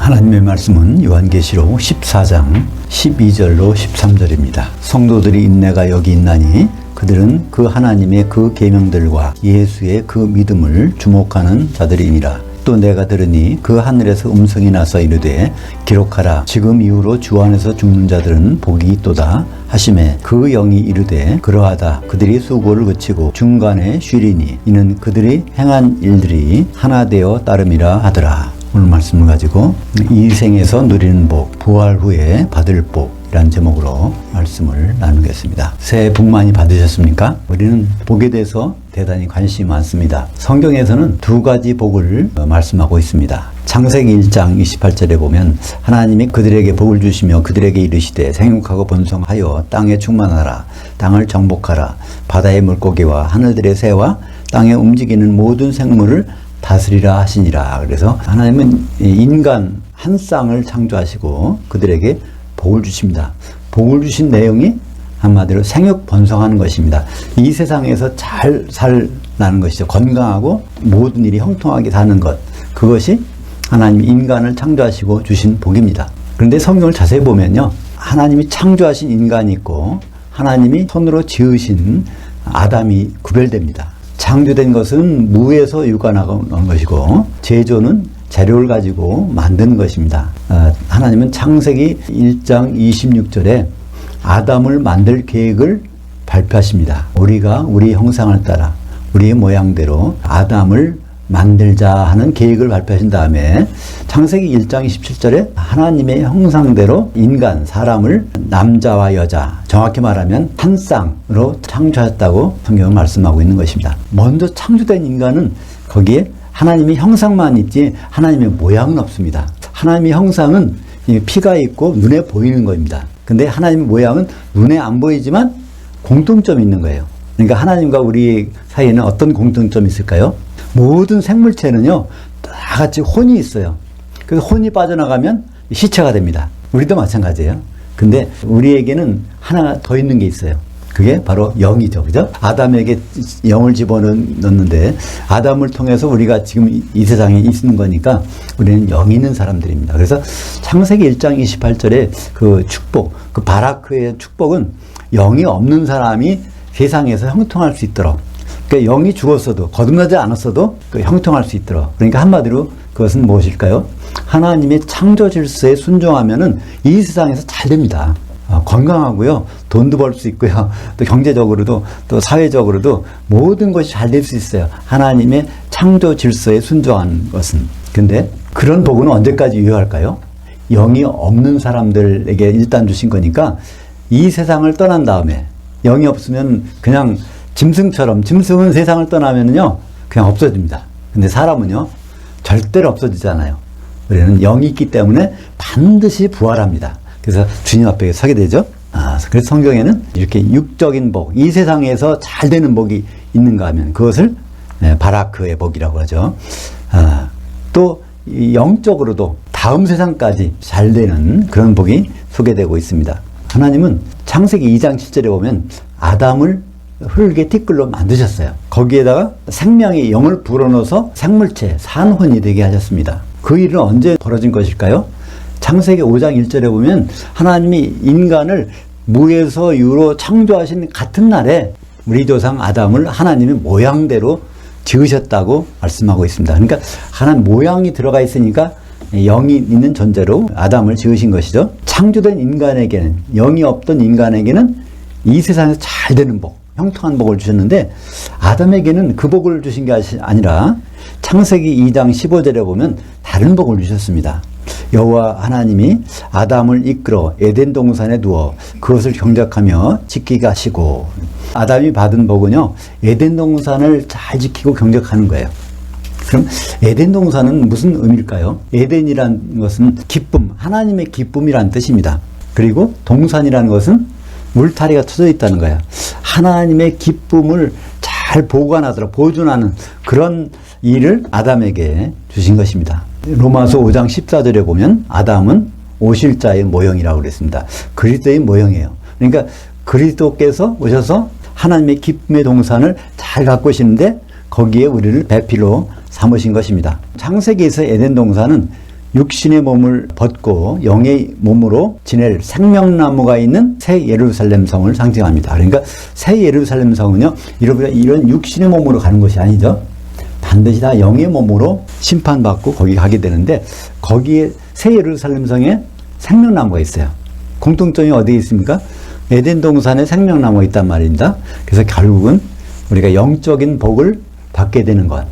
하나님의 말씀은 요한계시록 14장 12절로 13절입니다. 성도들이 인내가 여기 있나니 그들은 그 하나님의 그 계명들과 예수의 그 믿음을 주목하는 자들이니라. 또 내가 들으니 그 하늘에서 음성이 나서 이르되 기록하라. 지금 이후로 주 안에서 죽는 자들은 복이 있도다 하시매 그 영이 이르되 그러하다. 그들이 수고를 그치고 중간에 쉬리니 이는 그들이 행한 일들이 하나 되어 따름이라 하더라. 오늘 말씀을 가지고 이 생에서 누리는 복, 부활 후에 받을 복이란 제목으로 말씀을 나누겠습니다. 새해 복 많이 받으셨습니까? 우리는 복에 대해서 대단히 관심이 많습니다. 성경에서는 두 가지 복을 말씀하고 있습니다. 창세기 1장 28절에 보면 하나님이 그들에게 복을 주시며 그들에게 이르시되 생육하고 번성하여 땅에 충만하라. 땅을 정복하라. 바다의 물고기와 하늘들의 새와 땅에 움직이는 모든 생물을 다스리라 하시니라. 그래서 하나님은 인간 한 쌍을 창조하시고 그들에게 복을 주십니다. 복을 주신 내용이 한마디로 생육 번성하는 것입니다. 이 세상에서 잘 살라는 것이죠. 건강하고 모든 일이 형통하게 사는 것. 그것이 하나님이 인간을 창조하시고 주신 복입니다. 그런데 성경을 자세히 보면요. 하나님이 창조하신 인간이 있고 하나님이 손으로 지으신 아담이 구별됩니다. 창조된 것은 무에서 유관한 것이고 제조는 재료를 가지고 만드는 것입니다. 하나님은 창세기 1장 26절에 아담을 만들 계획을 발표하십니다. 우리가 우리 형상을 따라 우리의 모양대로 아담을 만들자 하는 계획을 발표하신 다음에 창세기 1장 27절에 하나님의 형상대로 인간, 사람을 남자와 여자, 정확히 말하면 한 쌍으로 창조하셨다고 성경은 말씀하고 있는 것입니다. 먼저 창조된 인간은 거기에 하나님의 형상만 있지 하나님의 모양은 없습니다. 하나님의 형상은 피가 있고 눈에 보이는 겁니다. 근데 하나님의 모양은 눈에 안 보이지만 공통점이 있는 거예요. 그러니까 하나님과 우리 사이에는 어떤 공통점이 있을까요? 모든 생물체는요, 다 같이 혼이 있어요. 그래서 혼이 빠져나가면 시체가 됩니다. 우리도 마찬가지예요. 근데 우리에게는 하나 더 있는 게 있어요. 그게 바로 영이죠. 그죠? 아담에게 영을 집어넣는데 아담을 통해서 우리가 지금 이 세상에 있는 거니까 우리는 영이 있는 사람들입니다. 그래서 창세기 1장 28절에 그 축복, 그 바라크의 축복은 영이 없는 사람이 세상에서 형통할 수 있도록, 그러니까 영이 죽었어도 거듭나지 않았어도 그 형통할 수 있도록. 그러니까 한마디로 그것은 무엇일까요? 하나님의 창조 질서에 순종하면은 이 세상에서 잘 됩니다. 건강하고요, 돈도 벌 수 있고요, 또 경제적으로도 또 사회적으로도 모든 것이 잘 될 수 있어요. 하나님의 창조 질서에 순종하는 것은. 근데 그런 복은 언제까지 유효할까요? 영이 없는 사람들에게 일단 주신 거니까 이 세상을 떠난 다음에, 영이 없으면 그냥 짐승처럼, 짐승은 세상을 떠나면요 그냥 없어집니다. 근데 사람은요 절대로 없어지잖아요. 우리는 영이 있기 때문에 반드시 부활합니다. 그래서 주님 앞에 서게 되죠. 그래서 성경에는 이렇게 육적인 복, 이 세상에서 잘 되는 복이 있는가 하면 그것을 바라크의 복이라고 하죠. 또 영적으로도 다음 세상까지 잘 되는 그런 복이 소개되고 있습니다. 하나님은 창세기 2장 7절에 보면 아담을 흙의 티끌로 만드셨어요. 거기에다가 생명의 영을 불어넣어서 생물체, 산혼이 되게 하셨습니다. 그 일은 언제 벌어진 것일까요? 창세기 5장 1절에 보면 하나님이 인간을 무에서 유로 창조하신 같은 날에 우리 조상 아담을 하나님의 모양대로 지으셨다고 말씀하고 있습니다. 그러니까 하나님 모양이 들어가 있으니까 영이 있는 존재로 아담을 지으신 것이죠. 창조된 인간에게는, 영이 없던 인간에게는 이 세상에서 잘 되는 복, 형통한 복을 주셨는데 아담에게는 그 복을 주신 게 아니라 창세기 2장 15절에 보면 다른 복을 주셨습니다. 여호와 하나님이 아담을 이끌어 에덴 동산에 두어 그것을 경작하며 지키게 하시고, 아담이 받은 복은요 에덴 동산을 잘 지키고 경작하는 거예요. 그럼 에덴 동산은 무슨 의미일까요? 에덴이라는 것은 기쁨, 하나님의 기쁨이라는 뜻입니다. 그리고 동산이라는 것은 울타리가 쳐져 있다는 거예요. 하나님의 기쁨을 잘 보관하도록 보존하는 그런 일을 아담에게 주신 것입니다. 로마서 5장 14절에 보면 아담은 오실자의 모형이라고 그랬습니다. 그리스도의 모형이에요. 그러니까 그리스도께서 오셔서 하나님의 기쁨의 동산을 잘 가꾸시는데 거기에 우리를 배필로 삼으신 것입니다. 창세기에서 에덴 동산은 육신의 몸을 벗고 영의 몸으로 지낼 생명나무가 있는 새 예루살렘 성을 상징합니다. 그러니까 새 예루살렘 성은요, 이런 육신의 몸으로 가는 것이 아니죠. 반드시 다 영의 몸으로 심판받고 거기 가게 되는데, 거기에 새 예루살렘 성에 생명나무가 있어요. 공통점이 어디에 있습니까? 에덴 동산에 생명나무가 있단 말입니다. 그래서 결국은 우리가 영적인 복을 받게 되는 것,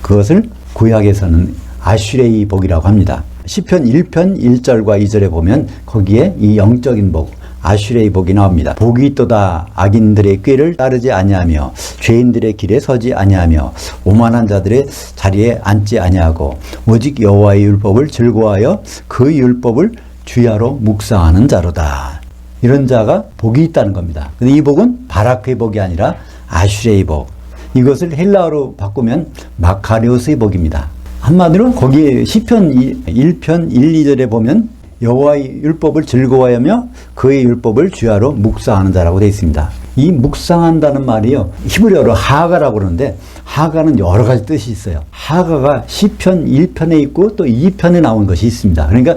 그것을 구약에서는 아슈레이 복이라고 합니다. 시편 1편 1절과 2절에 보면 거기에 이 영적인 복, 아슈레이 복이 나옵니다. 복이 있도다. 악인들의 꾀를 따르지 아니하며 죄인들의 길에 서지 아니하며 오만한 자들의 자리에 앉지 아니하고 오직 여호와의 율법을 즐거워하여 그 율법을 주야로 묵상하는 자로다. 이런 자가 복이 있다는 겁니다. 근데 이 복은 바라크의 복이 아니라 아슈레의 복. 이것을 헬라어로 바꾸면 마카리오스의 복입니다. 한마디로 거기에 시편 1편 1, 2절에 보면 여호와의 율법을 즐거워하며 그의 율법을 주야로 묵상하는 자라고 되어 있습니다. 이 묵상한다는 말이요, 히브리어로 하가라고 그러는데, 하가는 여러 가지 뜻이 있어요. 하가가 시편 1편에 있고 또 2편에 나온 것이 있습니다. 그러니까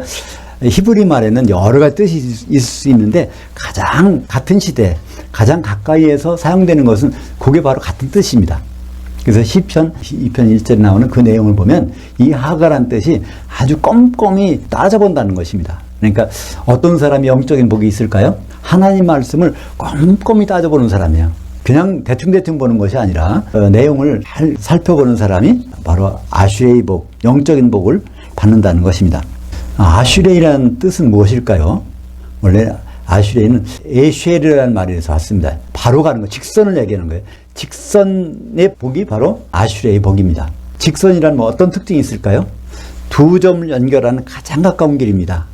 히브리 말에는 여러 가지 뜻이 있을 수 있는데, 가장 같은 시대, 가장 가까이에서 사용되는 것은 그게 바로 같은 뜻입니다. 그래서 시편 2편 1절에 나오는 그 내용을 보면 이 하가란 뜻이 아주 꼼꼼히 따져본다는 것입니다. 그러니까 어떤 사람이 영적인 복이 있을까요? 하나님 말씀을 꼼꼼히 따져보는 사람이에요. 그냥 대충대충 보는 것이 아니라 내용을 잘 살펴보는 사람이 바로 아슈레이 복, 영적인 복을 받는다는 것입니다. 아슈레이라는 뜻은 무엇일까요? 원래 아슈레이는 에쉐르라는 말에서 왔습니다. 바로 가는 거, 직선을 얘기하는 거예요. 직선의 복이 바로 아슈레의 복입니다. 직선이란 뭐 어떤 특징이 있을까요? 두 점을 연결하는 가장 가까운 길입니다.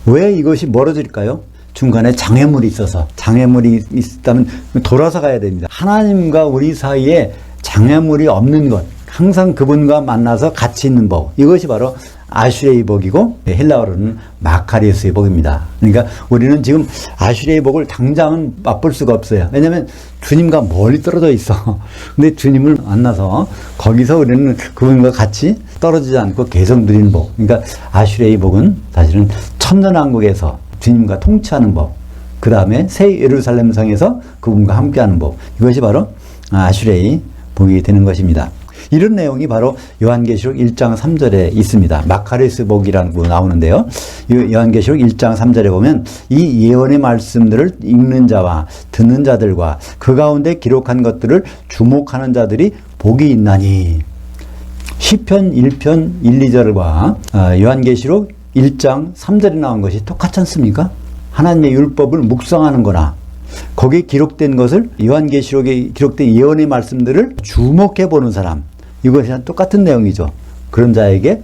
왜 이것이 멀어질까요? 중간에 장애물이 있어서, 장애물이 있다면 돌아서 가야 됩니다. 하나님과 우리 사이에 장애물이 없는 것, 항상 그분과 만나서 같이 있는 복, 이것이 바로 아슈레의 복이고 헬라어로는 마카리오스의 복입니다. 그러니까 우리는 지금 아슈레의 복을 당장은 맛볼 수가 없어요. 왜냐하면 주님과 멀리 떨어져 있어. 근데 주님을 만나서 거기서 우리는 그분과 같이 떨어지지 않고 계속 누리는 복. 그러니까 아슈레의 복은 사실은 천년왕국에서 주님과 통치하는 복, 그 다음에 새 예루살렘 성에서 그분과 함께하는 복, 이것이 바로 아슈레의 복이 되는 것입니다. 이런 내용이 바로 요한계시록 1장 3절에 있습니다. 마카리오스 복이라는 거 나오는데요. 요한계시록 1장 3절에 보면 이 예언의 말씀들을 읽는 자와 듣는 자들과 그 가운데 기록한 것들을 주목하는 자들이 복이 있나니. 시편 1편 1, 2절과 요한계시록 1장 3절에 나온 것이 똑같지 않습니까? 하나님의 율법을 묵상하는 거나 거기에 기록된 것을, 요한계시록에 기록된 예언의 말씀들을 주목해 보는 사람, 이것이랑 똑같은 내용이죠. 그런 자에게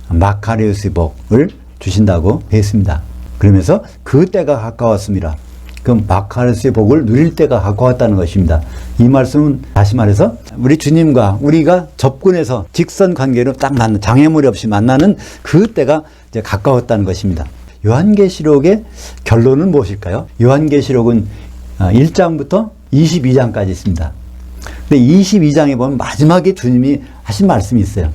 마카리오스 복을 주신다고 했습니다. 그러면서 그 때가 가까웠습니다. 그럼 마카리오스의 복을 누릴 때가 가까웠다는 것입니다. 이 말씀은 다시 말해서 우리 주님과 우리가 접근해서 직선 관계로 딱 만나는, 장애물이 없이 만나는 그 때가 이제 가까웠다는 것입니다. 요한계시록의 결론은 무엇일까요? 요한계시록은 1장부터 22장까지 있습니다. 근데 22장에 보면 마지막에 주님이 하신 말씀이 있어요.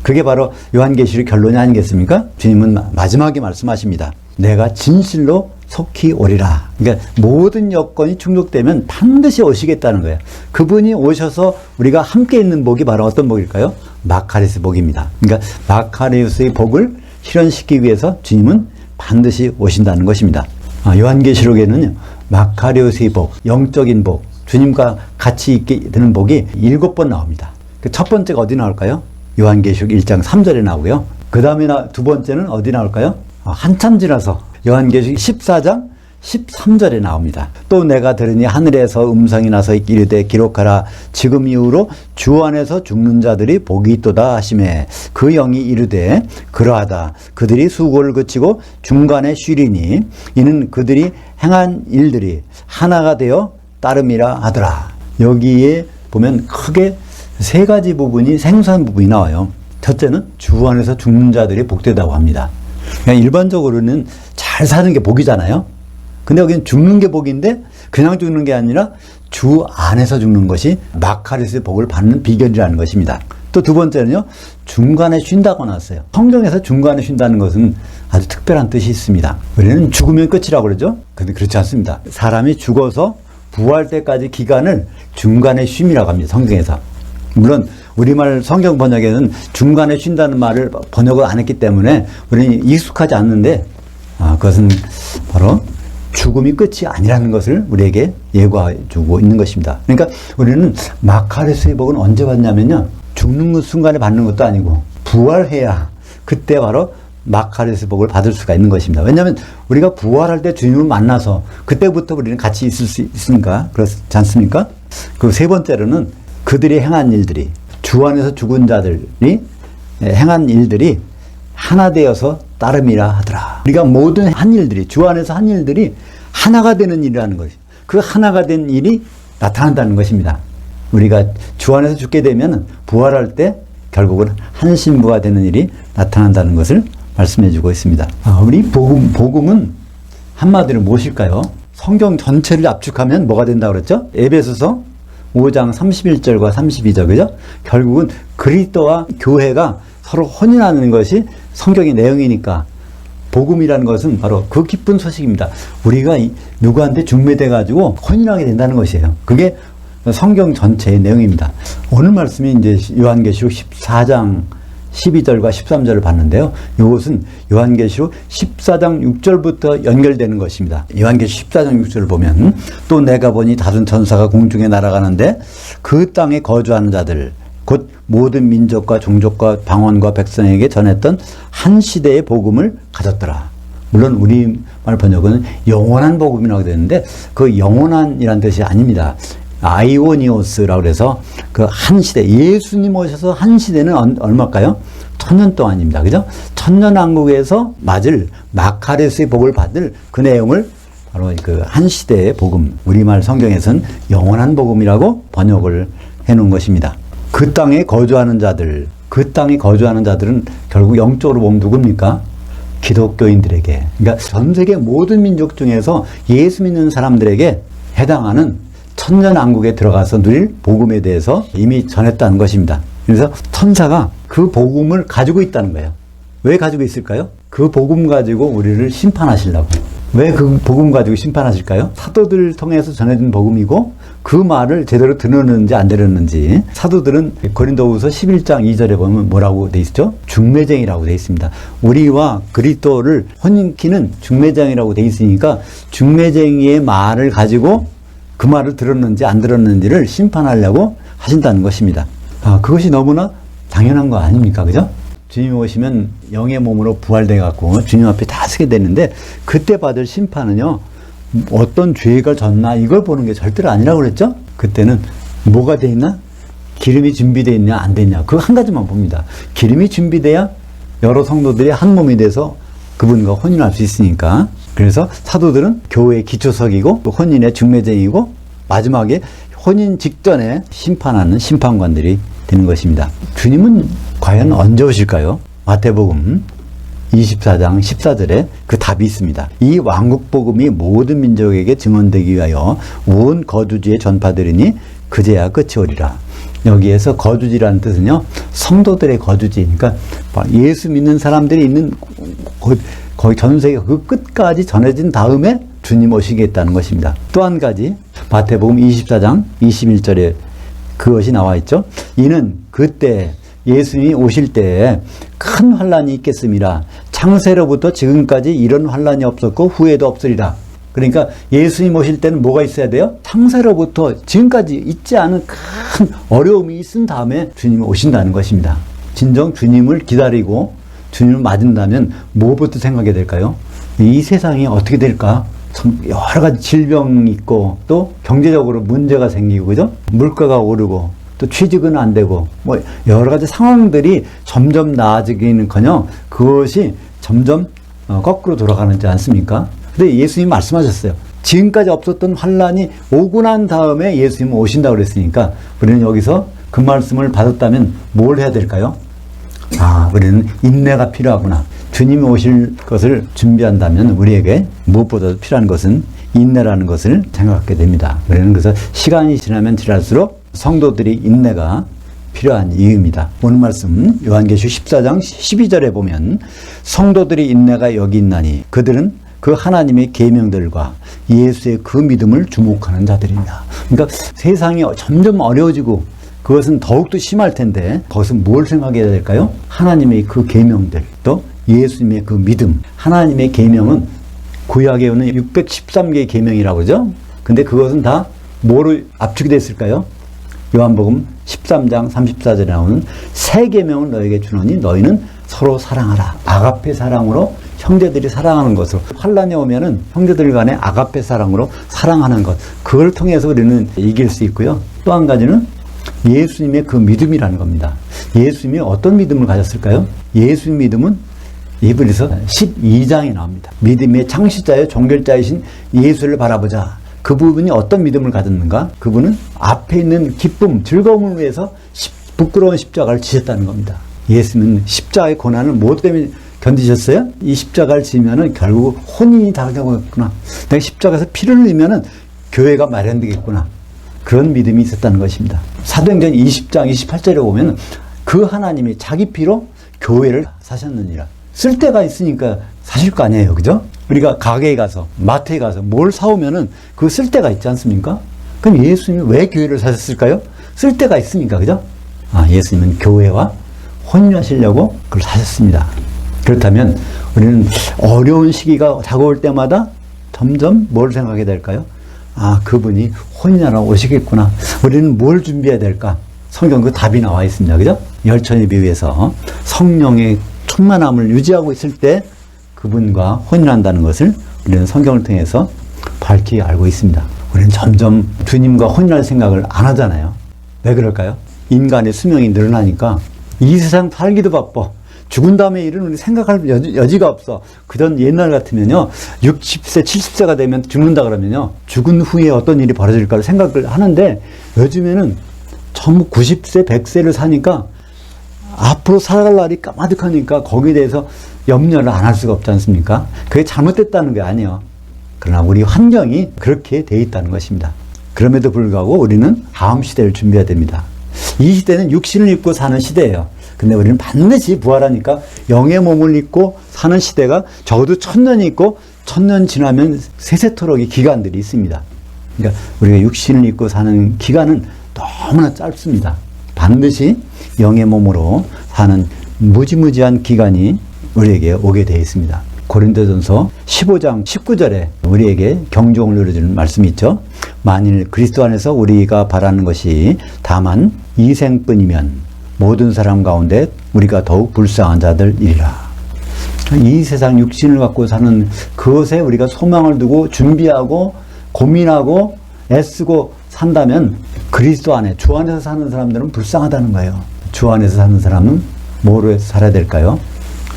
그게 바로 요한계시록 결론이 아니겠습니까? 주님은 마지막에 말씀하십니다. 내가 진실로 속히 오리라. 그러니까 모든 여건이 충족되면 반드시 오시겠다는 거예요. 그분이 오셔서 우리가 함께 있는 복이 바로 어떤 복일까요? 마카리오스 복입니다. 그러니까 마카리오스의 복을 실현시키기 위해서 주님은 반드시 오신다는 것입니다. 요한계시록에는요, 마카리오스의 복, 영적인 복, 주님과 같이 있게 되는 복이 7번 나옵니다. 그 첫 번째가 어디 나올까요? 요한계시록 1장 3절에 나오고요. 그 다음에 두 번째는 어디 나올까요? 한참 지나서 요한계시록 14장 13절에 나옵니다. 또 내가 들으니 하늘에서 음성이 나서 이르되 기록하라. 지금 이후로 주 안에서 죽는 자들이 복이 있도다 하시매 그 영이 이르되 그러하다. 그들이 수고를 그치고 중간에 쉬리니 이는 그들이 행한 일들이 하나가 되어 따름이라 하더라. 여기에 보면 크게 세 가지 부분이 생소한 부분이 나와요. 첫째는 주 안에서 죽는 자들이 복되다고 합니다. 그냥 일반적으로는 잘 사는 게 복이잖아요. 근데 여기는 죽는 게 복인데 그냥 죽는 게 아니라 주 안에서 죽는 것이 마카리오스의 복을 받는 비결이라는 것입니다. 또 두 번째는요, 중간에 쉰다고 나왔어요. 성경에서 중간에 쉰다는 것은 아주 특별한 뜻이 있습니다. 우리는 죽으면 끝이라고 그러죠? 근데 그렇지 않습니다. 사람이 죽어서 부활 때까지 기간을 중간에 쉼이라고 합니다. 성경에서. 물론 우리말 성경 번역에는 중간에 쉰다는 말을 번역을 안 했기 때문에 우리는 익숙하지 않는데, 그것은 바로 죽음이 끝이 아니라는 것을 우리에게 예고해 주고 있는 것입니다. 그러니까 우리는 마카리스의 복은 언제 받냐면요, 죽는 순간에 받는 것도 아니고 부활해야 그때 바로 마카리스 복을 받을 수가 있는 것입니다. 왜냐하면 우리가 부활할 때 주님을 만나서 그때부터 우리는 같이 있을 수 있으니까. 그렇지 않습니까? 그 세 번째로는 그들이 행한 일들이, 주 안에서 죽은 자들이 행한 일들이 하나 되어서 따름이라 하더라. 우리가 모든 한 일들이, 주 안에서 한 일들이 하나가 되는 일이라는 것이, 그 하나가 된 일이 나타난다는 것입니다. 우리가 주 안에서 죽게 되면 부활할 때 결국은 한 신부가 되는 일이 나타난다는 것을 말씀해 주고 있습니다. 우리 복음은 한마디로 무엇일까요? 성경 전체를 압축하면 뭐가 된다고 그랬죠? 에베소서 5장 31절과 32절, 그죠? 결국은 그리스도와 교회가 서로 혼인하는 것이 성경의 내용이니까 복음이라는 것은 바로 그 기쁜 소식입니다. 우리가 누구한테 중매돼가지고 혼인하게 된다는 것이에요. 그게 성경 전체의 내용입니다. 오늘 말씀이 이제 요한계시록 14장 12절과 13절을 봤는데요. 이것은 요한계시록 14장 6절부터 연결되는 것입니다. 요한계시록 14장 6절을 보면, 또 내가 보니 다른 천사가 공중에 날아가는데 그 땅에 거주하는 자들 곧 모든 민족과 종족과 방언과 백성에게 전했던 한 시대의 복음을 가졌더라. 물론 우리말 번역은 영원한 복음이라고 되는데 그 영원한이라는 뜻이 아닙니다. 아이오니오스라고 해서 그 한 시대, 예수님 오셔서 한 시대는 얼마일까요? 1000년 동안입니다. 그죠? 천년왕국에서 맞을 마카레스의 복을 받을 그 내용을 바로 그 한 시대의 복음, 우리말 성경에서는 영원한 복음이라고 번역을 해 놓은 것입니다. 그 땅에 거주하는 자들, 그 땅에 거주하는 자들은 결국 영적으로 보면 누굽니까? 기독교인들에게, 그러니까 전 세계 모든 민족 중에서 예수 믿는 사람들에게 해당하는 천년왕국에 들어가서 누릴 복음에 대해서 이미 전했다는 것입니다. 그래서 천사가 그 복음을 가지고 있다는 거예요. 왜 가지고 있을까요? 그 복음 가지고 우리를 심판하시려고. 왜 그 복음 가지고 심판하실까요? 사도들 통해서 전해진 복음이고 그 말을 제대로 들었는지 안 들었는지. 사도들은 고린도후서 11장 2절에 보면 뭐라고 돼 있죠? 중매쟁이라고 돼 있습니다. 우리와 그리스도를 혼인키는 중매쟁이라고 돼 있으니까 중매쟁이의 말을 가지고 그 말을 들었는지 안 들었는지를 심판하려고 하신다는 것입니다. 그것이 너무나 당연한 거 아닙니까? 그죠? 주님이 오시면 영의 몸으로 부활돼 갖고 주님 앞에 다 서게 되는데 그때 받을 심판은요, 어떤 죄가 졌나 이걸 보는 게 절대로 아니라고 그랬죠? 그때는 뭐가 돼 있나? 기름이 준비되어 있냐 안 되냐, 그 한 가지만 봅니다. 기름이 준비돼야 여러 성도들이 한 몸이 돼서 그분과 혼인할 수 있으니까. 그래서 사도들은 교회의 기초석이고 또 혼인의 중매쟁이고 마지막에 혼인 직전에 심판하는 심판관들이 되는 것입니다. 주님은 과연 언제 오실까요? 마태복음 24장 14절에 그 답이 있습니다. 이 왕국복음이 모든 민족에게 증언되기 위하여 온 거주지에 전파되리니 그제야 끝이 오리라. 여기에서 거주지라는 뜻은요, 성도들의 거주지, 그러니까 예수 믿는 사람들이 있는 거의 전 세계 그 끝까지 전해진 다음에 주님 오시겠다는 것입니다. 또 한 가지, 마태복음 24장 21절에 그것이 나와 있죠. 이는 그때 예수님이 오실 때에 큰 환란이 있겠음이라. 창세로부터 지금까지 이런 환란이 없었고 후에도 없으리라. 그러니까 예수님 오실 때는 뭐가 있어야 돼요? 창세로부터 지금까지 있지 않은 큰 어려움이 있은 다음에 주님이 오신다는 것입니다. 진정 주님을 기다리고 주님을 맞은다면 무엇부터 생각해야 될까요? 이 세상이 어떻게 될까? 여러 가지 질병이 있고 또 경제적으로 문제가 생기고, 그죠? 물가가 오르고 또 취직은 안 되고 뭐 여러 가지 상황들이 점점 나아지기는커녕 그것이 점점 거꾸로 돌아가는지 않습니까? 근데 예수님이 말씀하셨어요. 지금까지 없었던 환란이 오고 난 다음에 예수님은 오신다고 그랬으니까 우리는 여기서 그 말씀을 받았다면 뭘 해야 될까요? 우리는 인내가 필요하구나. 주님이 오실 것을 준비한다면 우리에게 무엇보다도 필요한 것은 인내라는 것을 생각하게 됩니다. 우리는 그래서 시간이 지나면 지날수록 성도들이 인내가 필요한 이유입니다. 오늘 말씀 요한계시록 14장 12절에 보면 성도들이 인내가 여기 있나니 그들은 그 하나님의 계명들과 예수의 그 믿음을 주목하는 자들이냐. 그러니까 세상이 점점 어려워지고 그것은 더욱더 심할 텐데 거기서 뭘 생각해야 될까요? 하나님의 그 계명들, 또 예수님의 그 믿음. 하나님의 계명은 구약에 오는 613개의 계명이라고 그러죠. 근데 그것은 다 뭐로 압축이 됐을까요? 요한복음 13장 34절에 나오는 새 계명을 너에게 주노니 너희는 서로 사랑하라. 아가페 사랑으로 형제들이 사랑하는 것으로, 환난이 오면은 형제들 간에 아가페 사랑으로 사랑하는 것, 그걸 통해서 우리는 이길 수 있고요. 또 한 가지는 예수님의 그 믿음이라는 겁니다. 예수님이 어떤 믿음을 가졌을까요? 예수님 믿음은 이브리서 12장에 나옵니다. 믿음의 창시자여 종결자이신 예수를 바라보자. 그 부분이 어떤 믿음을 가졌는가? 그분은 앞에 있는 기쁨, 즐거움을 위해서 부끄러운 십자가를 지셨다는 겁니다. 예수님은 십자가의 고난을 뭐 때문에 견디셨어요? 이 십자가를 지면은 결국 혼인이 다가오겠구나. 내가 십자가에서 피를 흘리면은 교회가 마련되겠구나. 그런 믿음이 있었다는 것입니다. 사도행전 20장 28절에 보면 그 하나님이 자기 피로 교회를 사셨느니라. 쓸 데가 있으니까 사실 거 아니에요. 그죠? 우리가 가게에 가서, 마트에 가서 뭘 사오면은 그 쓸 데가 있지 않습니까? 그럼 예수님이 왜 교회를 사셨을까요? 쓸 데가 있으니까. 그죠? 예수님은 교회와 혼인하시려고 그걸 사셨습니다. 그렇다면 우리는 어려운 시기가 다가올 때마다 점점 뭘 생각해야 될까요? 그분이 혼인하러 오시겠구나. 우리는 뭘 준비해야 될까? 성경 그 답이 나와 있습니다. 그죠? 열천에 비유해서 성령의 충만함을 유지하고 있을 때 그분과 혼인한다는 것을 우리는 성경을 통해서 밝히 알고 있습니다. 우리는 점점 주님과 혼인할 생각을 안 하잖아요. 왜 그럴까요? 인간의 수명이 늘어나니까 이 세상 살기도 바빠. 죽은 다음에 일은 우리 생각할 여지가 없어. 그전 옛날 같으면요, 60세, 70세가 되면 죽는다 그러면요, 죽은 후에 어떤 일이 벌어질까를 생각을 하는데, 요즘에는 전부 90세, 100세를 사니까 앞으로 살아갈 날이 까마득하니까 거기에 대해서 염려를 안 할 수가 없지 않습니까? 그게 잘못됐다는 게 아니에요. 그러나 우리 환경이 그렇게 돼 있다는 것입니다. 그럼에도 불구하고 우리는 다음 시대를 준비해야 됩니다. 이 시대는 육신을 입고 사는 시대예요. 근데 우리는 반드시 부활하니까 영의 몸을 입고 사는 시대가 적어도 1000년이 있고 1000년 지나면 세세토록의 기간들이 있습니다. 그러니까 우리가 육신을 입고 사는 기간은 너무나 짧습니다. 반드시 영의 몸으로 사는 무지무지한 기간이 우리에게 오게 되어 있습니다. 고린도전서 15장 19절에 우리에게 경종을 누려주는 말씀이 있죠. 만일 그리스도 안에서 우리가 바라는 것이 다만 이 생뿐이면 모든 사람 가운데 우리가 더욱 불쌍한 자들이라. 이 세상 육신을 갖고 사는 그것에 우리가 소망을 두고 준비하고 고민하고 애쓰고 산다면 그리스도 안에, 주 안에서 사는 사람들은 불쌍하다는 거예요. 주 안에서 사는 사람은 뭐로 해서 살아야 될까요?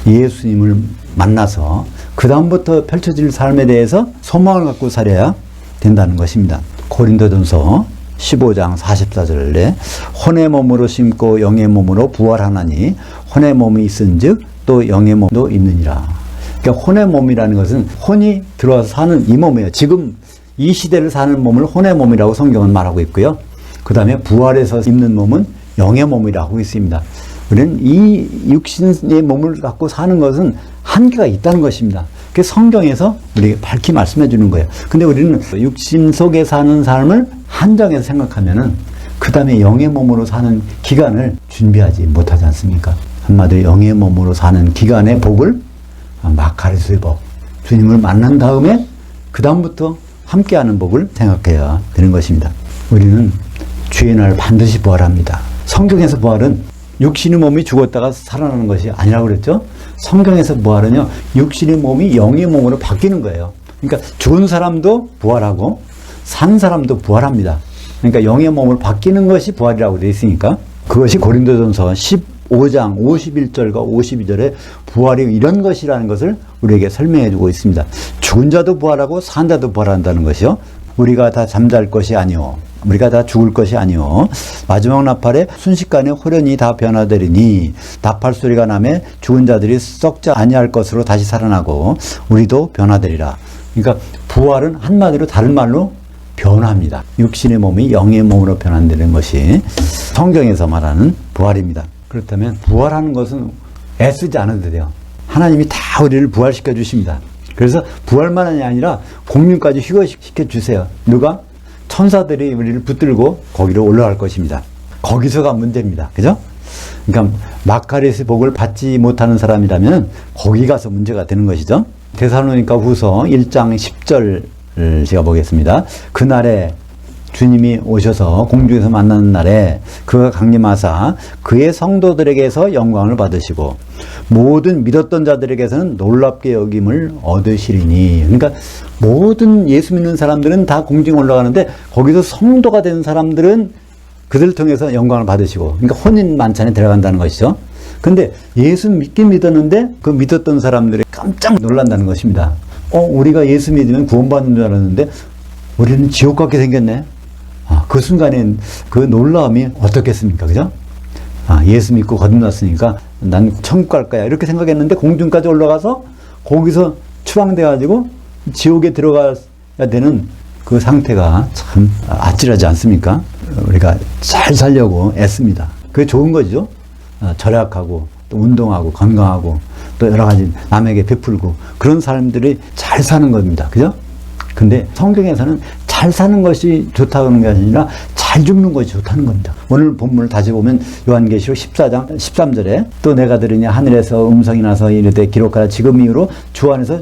예수님을 만나서 그 다음부터 펼쳐질 삶에 대해서 소망을 갖고 살아야 된다는 것입니다. 고린도전서 15장 44절에 혼의 몸으로 심고 영의 몸으로 부활하나니 혼의 몸이 있은즉 또 영의 몸도 있느니라. 그러니까 혼의 몸이라는 것은 혼이 들어와서 사는 이 몸이에요. 지금 이 시대를 사는 몸을 혼의 몸이라고 성경은 말하고 있고요. 그 다음에 부활해서 입는 몸은 영의 몸이라고 하고 있습니다. 우리는 이 육신의 몸을 갖고 사는 것은 한계가 있다는 것입니다. 그래서 성경에서 우리에게 밝히 말씀해 주는 거예요. 근데 우리는 육신 속에 사는 삶을 한정해서 생각하면은 그 다음에 영의 몸으로 사는 기간을 준비하지 못하지 않습니까? 한마디로 영의 몸으로 사는 기간의 복을 마카리스의 복, 주님을 만난 다음에 그 다음부터 함께하는 복을 생각해야 되는 것입니다. 우리는 주의 날 반드시 부활합니다. 성경에서 부활은 육신의 몸이 죽었다가 살아나는 것이 아니라고 그랬죠? 성경에서 부활은요, 육신의 몸이 영의 몸으로 바뀌는 거예요. 그러니까 죽은 사람도 부활하고 산 사람도 부활합니다. 그러니까 영의 몸으로 바뀌는 것이 부활이라고 되어 있으니까 그것이 고린도전서 15장 51절과 52절에 부활이 이런 것이라는 것을 우리에게 설명해 주고 있습니다. 죽은 자도 부활하고 산 자도 부활한다는 것이요. 우리가 다 잠잘 것이 아니오. 우리가 다 죽을 것이 아니오. 마지막 나팔에 순식간에 호련히 다 변화되리니 나팔 소리가 나매 죽은 자들이 썩지 아니할 것으로 다시 살아나고 우리도 변화되리라. 그러니까 부활은 한마디로 다른 말로 변화입니다. 육신의 몸이 영의 몸으로 변환되는 것이 성경에서 말하는 부활입니다. 그렇다면 부활하는 것은 애쓰지 않아도 돼요. 하나님이 다 우리를 부활시켜 주십니다. 그래서 부활만이 아니라 공륜까지 휴거시켜 주세요. 누가? 천사들이 우리를 붙들고 거기로 올라갈 것입니다. 거기서가 문제입니다. 그죠? 그러니까 마카리스의 복을 받지 못하는 사람이라면 거기 가서 문제가 되는 것이죠. 데살로니가 후서 1장 10절 제가 보겠습니다. 그날에 주님이 오셔서 공중에서 만나는 날에 그가 강림하사 그의 성도들에게서 영광을 받으시고 모든 믿었던 자들에게서는 놀랍게 여김을 얻으시리니. 그러니까 모든 예수 믿는 사람들은 다 공중에 올라가는데 거기서 성도가 된 사람들은 그들을 통해서 영광을 받으시고, 그러니까 혼인 만찬에 들어간다는 것이죠. 근데 예수 믿긴 믿었는데 그 믿었던 사람들이 깜짝 놀란다는 것입니다. 우리가 예수 믿으면 구원받는 줄 알았는데 우리는 지옥 같게 생겼네. 그 순간에 그 놀라움이 어떻겠습니까? 그죠? 예수 믿고 거듭났으니까 난 천국 갈 거야. 이렇게 생각했는데 공중까지 올라가서 거기서 추방돼가지고 지옥에 들어가야 되는 그 상태가 참 아찔하지 않습니까? 우리가 잘 살려고 애씁니다. 그게 좋은 거죠. 절약하고 또 운동하고 건강하고 또 여러 가지 남에게 베풀고 그런 사람들이 잘 사는 겁니다. 그죠? 근데 성경에서는 잘 사는 것이 좋다는 게 아니라 잘 죽는 것이 좋다는 겁니다. 오늘 본문을 다시 보면 요한계시록 14장 13절에 또 내가 들으니 하늘에서 음성이 나서 이르되 기록하라 지금 이후로 주 안에서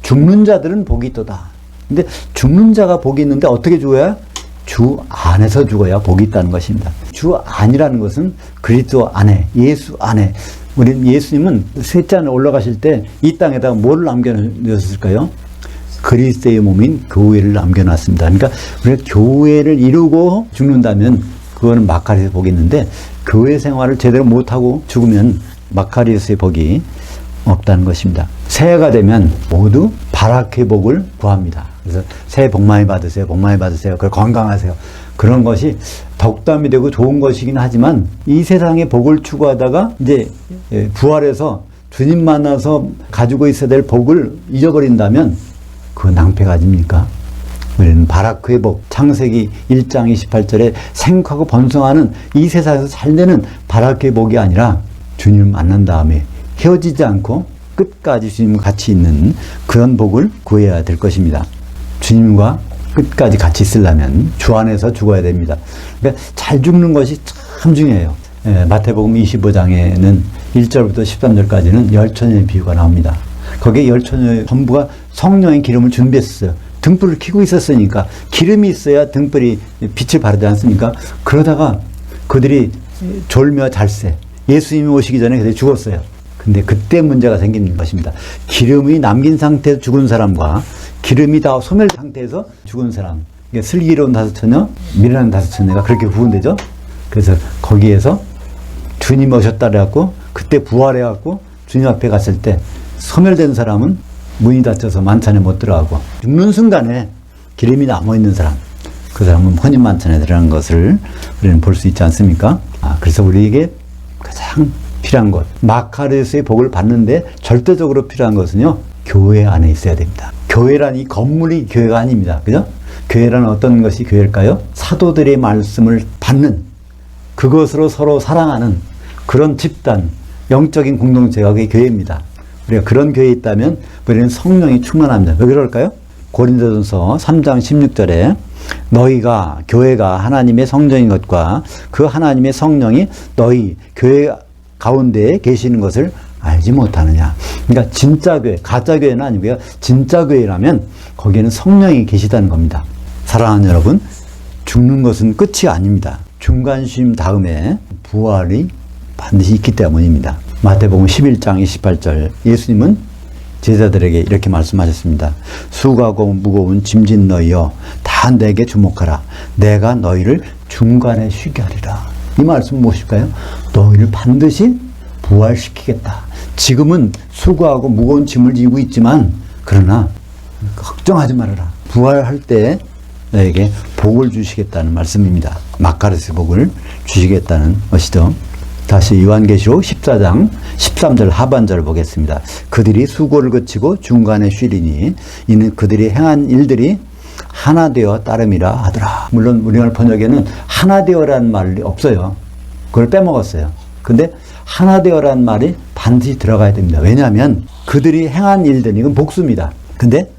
죽는 자들은 복이 있도다. 근데 죽는 자가 복이 있는데 어떻게 죽어야? 주 안에서 죽어야 복이 있다는 것입니다. 주 안이라는 것은 그리스도 안에, 예수 안에. 우리 예수님은 셋째 안에 올라가실 때 이 땅에다가 뭐를 남겨놓으셨을까요? 그리스도의 몸인 교회를 남겨놨습니다. 그러니까 우리가 교회를 이루고 죽는다면 그거는 마카리스의 복이 있는데 교회 생활을 제대로 못하고 죽으면 마카리스의 복이 없다는 것입니다. 새해가 되면 모두 바라크의 복을 구합니다. 그래서 새해 복 많이 받으세요. 복 많이 받으세요. 그리고 건강하세요. 그런 것이 덕담이 되고 좋은 것이긴 하지만 이 세상의 복을 추구하다가 이제 부활해서 주님 만나서 가지고 있어야 될 복을 잊어버린다면 그 낭패가 아닙니까? 우리는 바라크의 복, 창세기 1장 28절에 생육하고 번성하는 이 세상에서 잘 되는 바라크의 복이 아니라 주님을 만난 다음에 헤어지지 않고 끝까지 주님과 같이 있는 그런 복을 구해야 될 것입니다. 주님과 끝까지 같이 있으려면 주 안에서 죽어야 됩니다. 그러니까 잘 죽는 것이 참 중요해요. 마태복음 25장에는 1절부터 13절까지는 열처녀의 비유가 나옵니다. 거기에 열처녀 전부가 성령의 기름을 준비했어요. 등불을 켜고 있었으니까 기름이 있어야 등불이 빛을 발하지 않습니까? 그러다가 그들이 졸며 잘세. 예수님이 오시기 전에 그들이 죽었어요. 근데 그때 문제가 생기는 것입니다. 기름이 남긴 상태에서 죽은 사람과 기름이 다 소멸 상태에서 죽은 사람. 슬기로운 다섯 처녀, 미련한 다섯 처녀가 그렇게 구분되죠. 그래서 거기에서 주님 오셨다 그래갖고 그때 부활해갖고 주님 앞에 갔을 때 소멸된 사람은 문이 닫혀서 만찬에 못 들어가고 죽는 순간에 기름이 남아있는 사람, 그 사람은 혼인 만찬에 들어가는 것을 우리는 볼 수 있지 않습니까? 그래서 우리에게 가장 필요한 것, 마카리스의 복을 받는데 절대적으로 필요한 것은요, 교회 안에 있어야 됩니다. 교회란 이 건물이 교회가 아닙니다. 그죠? 교회란 어떤 것이 교회일까요? 사도들의 말씀을 받는, 그것으로 서로 사랑하는 그런 집단, 영적인 공동체가 그게 교회입니다. 우리가 그런 교회에 있다면 우리는 성령이 충만합니다. 왜 그럴까요? 고린도전서 3장 16절에 너희가 교회가 하나님의 성전인 것과 그 하나님의 성령이 너희 교회 가운데에 계시는 것을 알지 못하느냐. 그러니까 진짜 교회, 가짜 교회는 아니고요. 진짜 교회라면 거기에는 성령이 계시다는 겁니다. 사랑하는 여러분, 죽는 것은 끝이 아닙니다. 중간 쉼 다음에 부활이 반드시 있기 때문입니다. 마태복음 11장 28절 예수님은 제자들에게 이렇게 말씀하셨습니다. 수고하고 무거운 짐진 너희여 다 내게 주목하라. 내가 너희를 중간에 쉬게 하리라. 이 말씀은 무엇일까요? 너희를 반드시 부활시키겠다. 지금은 수고하고 무거운 짐을 지고 있지만 그러나 걱정하지 말아라. 부활할 때 너에게 복을 주시겠다는 말씀입니다. 마카리스 복을 주시겠다는 것이죠. 다시 요한계시록 14장 13절 하반절을 보겠습니다. 그들이 수고를 그치고 중간에 쉬리니 이는 그들이 행한 일들이 하나 되어 따름이라 하더라. 물론 우리말 번역에는 하나 되어라는 말이 없어요. 그걸 빼먹었어요. 근데 하나 되어라는 말이 반드시 들어가야 됩니다. 왜냐하면 그들이 행한 일들은 이건 복수입니다. 근데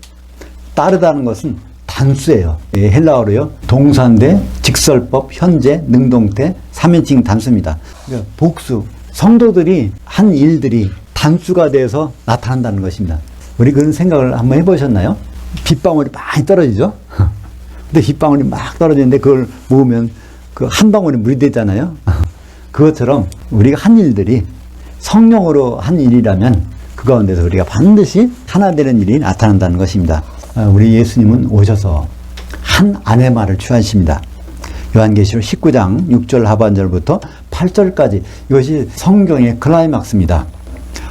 따르다는 것은 단수예요. 예, 헬라어로요. 동사인데 직설법, 현재, 능동태, 3인칭 단수입니다. 그러니까 복수. 성도들이 한 일들이 단수가 돼서 나타난다는 것입니다. 우리 그런 생각을 한번 해보셨나요? 빗방울이 많이 떨어지죠? 근데 빗방울이 막 떨어지는데 그걸 모으면 그 한 방울이 물이 되잖아요? 그것처럼 우리가 한 일들이 성령으로 한 일이라면 그 가운데서 우리가 반드시 하나 되는 일이 나타난다는 것입니다. 우리 예수님은 오셔서 한 아내마를 취하십니다. 요한계시록 19장 6절 하반절부터 8절까지 이것이 성경의 클라이막스입니다.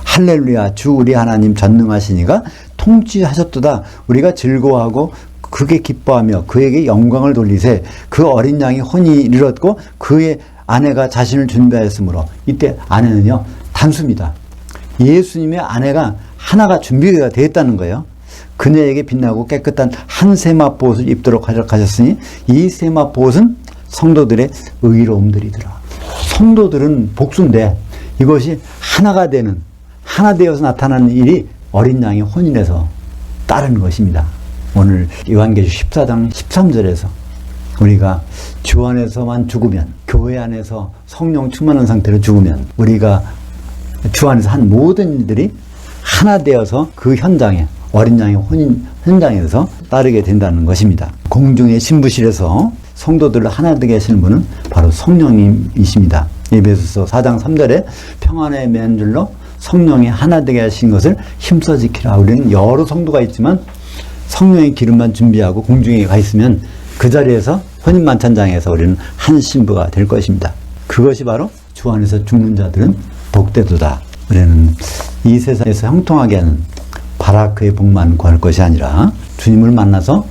할렐루야 주 우리 하나님 전능하시니가 통치하셨도다. 우리가 즐거워하고 크게 기뻐하며 그에게 영광을 돌리세. 그 어린 양이 혼이 이르렀고 그의 아내가 자신을 준비하였으므로. 이때 아내는요 단수입니다. 예수님의 아내가 하나가 준비가 되었다는 거예요. 그녀에게 빛나고 깨끗한 한 세마포옷을 입도록 하셨으니 이 세마포옷은 성도들의 의로움들이더라. 성도들은 복수인데 이것이 하나가 되는, 하나 되어서 나타나는 일이 어린 양의 혼인에서 따르는 것입니다. 오늘 요한계시록 14장 13절에서 우리가 주 안에서만 죽으면, 교회 안에서 성령 충만한 상태로 죽으면 우리가 주 안에서 한 모든 일들이 하나 되어서 그 현장에, 어린 양의 혼인 현장에서 따르게 된다는 것입니다. 공중의 신부실에서 성도들을 하나 되게 하시는 분은 바로 성령님이십니다. 에베소서 4장 3절에 평안의 맨줄로 성령이 하나 되게 하신 것을 힘써 지키라. 우리는 여러 성도가 있지만 성령의 기름만 준비하고 공중에 가 있으면 그 자리에서 혼인만찬장에서 우리는 한 신부가 될 것입니다. 그것이 바로 주 안에서 죽는 자들은 복되도다. 우리는 이 세상에서 형통하게 하는 바라크의 복만 구할 것이 아니라 주님을 만나서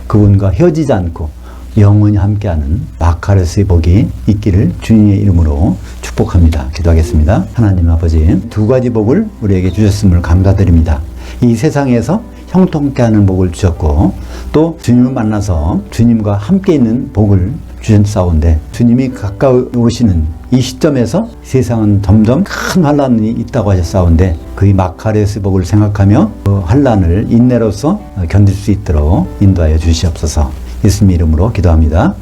그분과 헤어지지 않고 영원히 함께하는 마카레스의 복이 있기를 주님의 이름으로 축복합니다. 기도하겠습니다. 하나님 아버지, 두 가지 복을 우리에게 주셨음을 감사드립니다. 이 세상에서 형통케 하는 복을 주셨고 또 주님을 만나서 주님과 함께 있는 복을 주셨사온데 주님이 가까이 오시는 이 시점에서 세상은 점점 큰 환란이 있다고 하셨사온데 그 마카레스 복을 생각하며 그 환란을 인내로서 견딜 수 있도록 인도하여 주시옵소서. 예수님 이름으로 기도합니다.